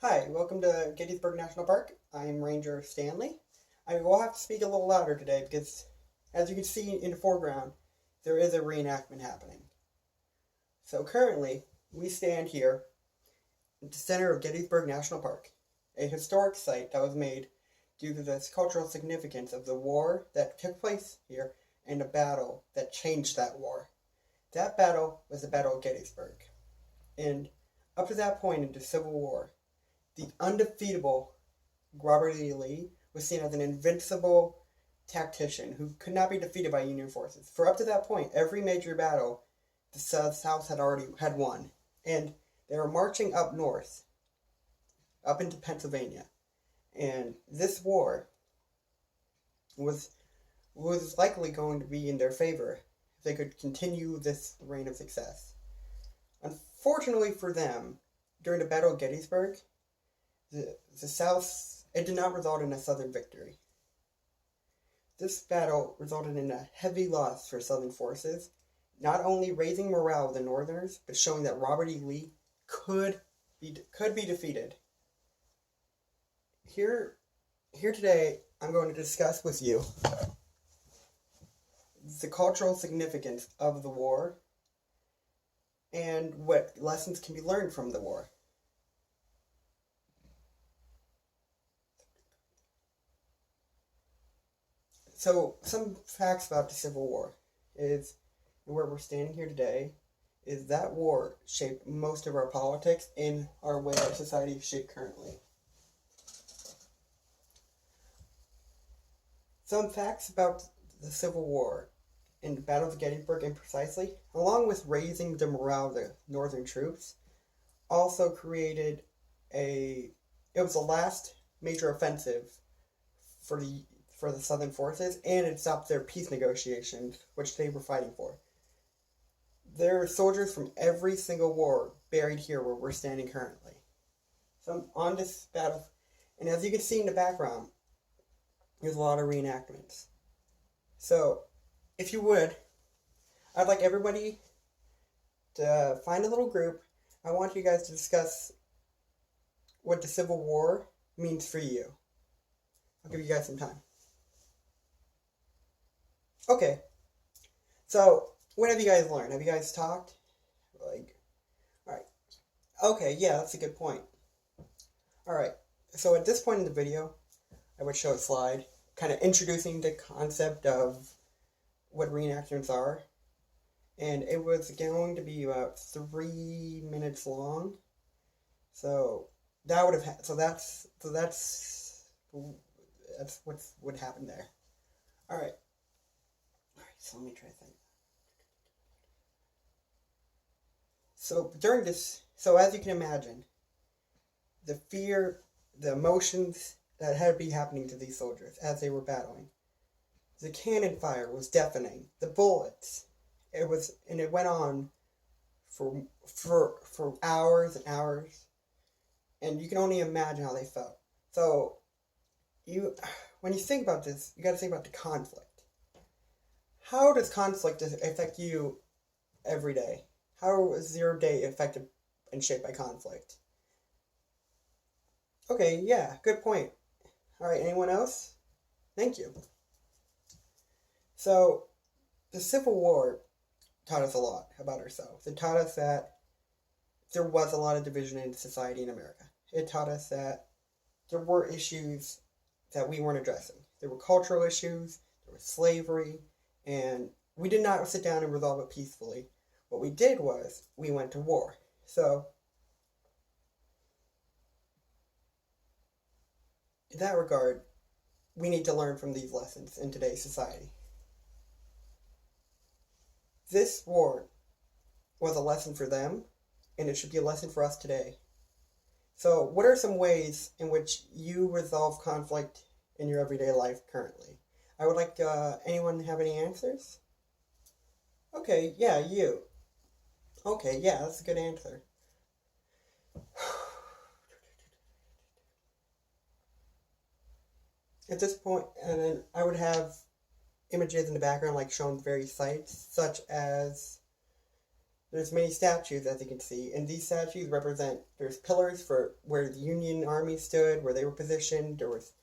Hi, welcome to Gettysburg National Park. I'm Ranger Stanley. I will have to speak a little louder today because, as you can see in the foreground, there is a reenactment happening. So currently, we stand here at the center of Gettysburg National Park, a historic site that was made due to the cultural significance of the war that took place here and the battle that changed that war. That battle was the Battle of Gettysburg. And up to that point in the Civil War, the undefeatable Robert E. Lee was seen as an invincible tactician who could not be defeated by Union forces. For up to that point, every major battle the South had already had won, and they were marching up north, up into Pennsylvania, and this war was was likely going to be in their favor if they could continue this reign of success. Unfortunately for them, during the Battle of Gettysburg, the South, it did not result in a Southern victory. This battle resulted in a heavy loss for Southern forces, not only raising morale of the Northerners, but showing that Robert E. Lee could be defeated. Here today, I'm going to discuss with you the cultural significance of the war and what lessons can be learned from the war. So, some facts about the Civil War is where we're standing here today is that war shaped most of our politics and our way our society is shaped currently. Some facts about the Civil War and the Battle of Gettysburg and precisely, along with raising the morale of the Northern troops, also created it was the last major offensive for the Southern forces, and it stopped their peace negotiations, which they were fighting for. There are soldiers from every single war buried here where we're standing currently. So on this battle, and as you can see in the background, there's a lot of reenactments. So, if you would, I'd like everybody to find a little group. I want you guys to discuss what the Civil War means for you. I'll give you guys some time. Okay. So, what have you guys learned? Have you guys talked? Alright. Okay, yeah, that's a good point. Alright. So, at this point in the video, I would show a slide kind of introducing the concept of what reenactments are. And it was going to be about 3 minutes long. So that would have that's what would happen there. All right. So let me try to think. So during this, so as you can imagine, the fear, the emotions that had to be happening to these soldiers as they were battling. The cannon fire was deafening. The bullets, it went on for hours and hours, and you can only imagine how they felt. So, when you think about this, you got to think about the conflict. How does conflict affect you every day? How is your day affected and shaped by conflict? Okay, yeah, good point. All right, anyone else? Thank you. So, the Civil War taught us a lot about ourselves. It taught us that there was a lot of division in society in America. It taught us that there were issues that we weren't addressing. There were cultural issues, there was slavery, and we did not sit down and resolve it peacefully. What we did was we went to war. So, in that regard, we need to learn from these lessons in today's society. This war was a lesson for them, and it should be a lesson for us today. So, what are some ways in which you resolve conflict in your everyday life currently? I would like anyone have any answers? Okay, yeah, you. Okay, yeah, that's a good answer. At this point, and then I would have images in the background like showing various sites, such as There's many statues, as you can see, and these statues represent, there's pillars for where the Union Army stood, where they were positioned, there was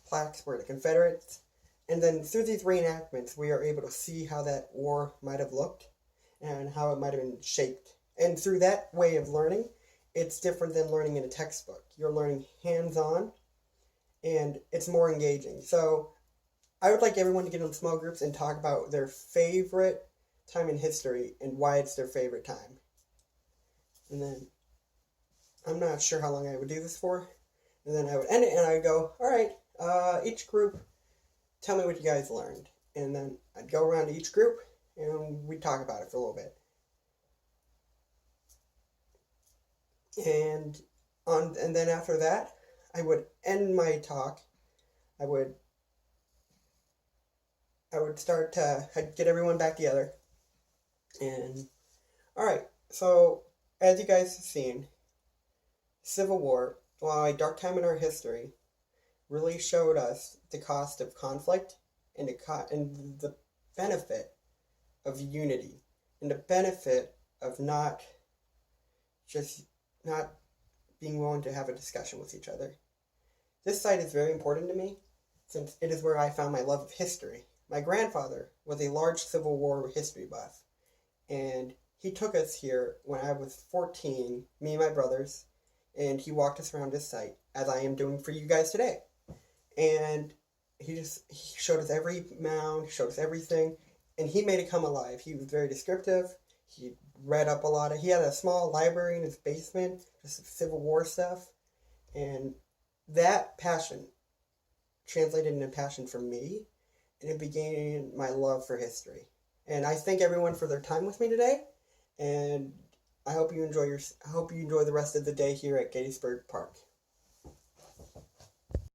plaques for the Confederates, and then through these reenactments, we are able to see how that war might have looked, and how it might have been shaped. And through that way of learning, it's different than learning in a textbook. You're learning hands-on, and it's more engaging. So I would like everyone to get in small groups and talk about their favorite time in history and why it's their favorite time. And then, I'm not sure how long I would do this for. And then I would end it and I would go, all right, each group, tell me what you guys learned. And then I'd go around to each group and we'd talk about it for a little bit. And then after that, I would end my talk. I would start to I'd get everyone back together. And all right, so as you guys have seen, Civil War, while a dark time in our history, really showed us the cost of conflict and the benefit of unity and the benefit of not being willing to have a discussion with each other. This site is very important to me since it is where I found my love of history. My grandfather was a large Civil War history buff, and he took us here when I was 14, me and my brothers, and he walked us around this site, as I am doing for you guys today. And he showed us every mound, showed us everything, and he made it come alive. He was very descriptive. He read up a lot. He had a small library in his basement, just Civil War stuff, and that passion translated into passion for me, and it began my love for history. And I thank everyone for their time with me today, and I hope you enjoy the rest of the day here at Gettysburg Park.